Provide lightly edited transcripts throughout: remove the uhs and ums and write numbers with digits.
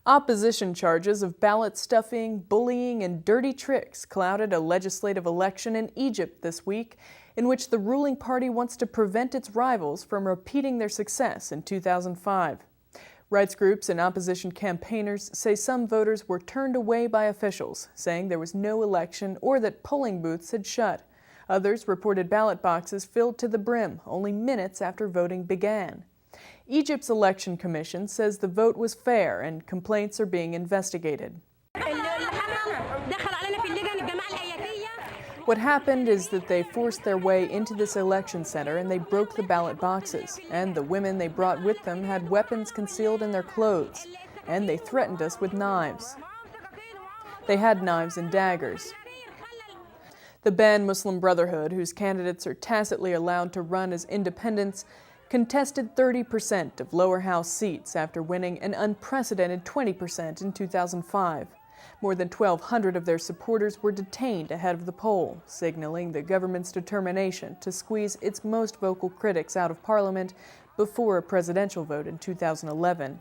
Opposition charges of ballot stuffing, bullying, and dirty tricks clouded a legislative election in Egypt this week, in which the ruling party wants to prevent its rivals from repeating their success in 2005. Rights groups and opposition campaigners say some voters were turned away by officials, saying there was no election or that polling booths had shut. Others reported ballot boxes filled to the brim only minutes after voting began. Egypt's election commission says the vote was fair and complaints are being investigated. What happened is that they forced their way into this election center and they broke the ballot boxes. And the women they brought with them had weapons concealed in their clothes. And they threatened us with knives. They had knives and daggers. The banned Muslim Brotherhood, whose candidates are tacitly allowed to run as independents, contested 30% of lower house seats after winning an unprecedented 20% in 2005. More than 1,200 of their supporters were detained ahead of the poll, signaling the government's determination to squeeze its most vocal critics out of parliament before a presidential vote in 2011.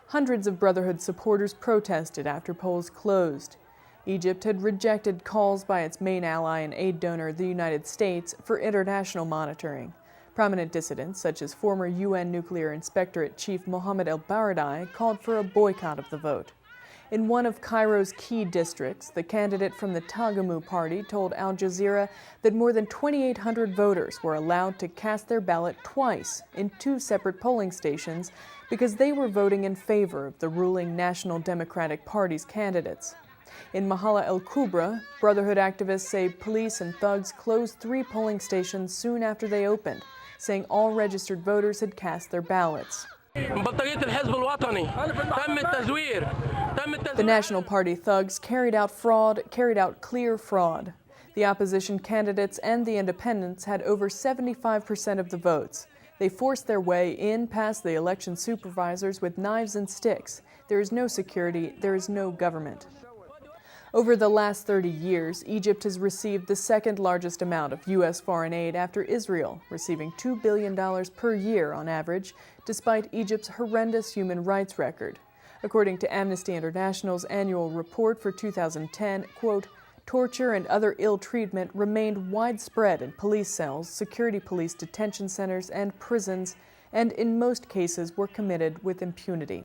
Hundreds of Brotherhood supporters protested after polls closed. Egypt had rejected calls by its main ally and aid donor, the United States, for international monitoring. Prominent dissidents, such as former UN Nuclear Inspectorate Chief Mohammed al-Baradei, called for a boycott of the vote. In one of Cairo's key districts, the candidate from the Tagamu party told Al Jazeera that more than 2,800 voters were allowed to cast their ballot twice in two separate polling stations because they were voting in favor of the ruling National Democratic Party's candidates. In Mahala el-Kubra, Brotherhood activists say police and thugs closed 3 polling stations soon after they opened, saying all registered voters had cast their ballots. The National Party thugs carried out clear fraud. The opposition candidates and the independents had over 75% of the votes. They forced their way in past the election supervisors with knives and sticks. There is no security, there is no government. Over the last 30 years, Egypt has received the second largest amount of U.S. foreign aid after Israel, receiving $2 billion per year on average, despite Egypt's horrendous human rights record. According to Amnesty International's annual report for 2010, quote, torture and other ill treatment remained widespread in police cells, security police detention centers, and prisons, and in most cases were committed with impunity.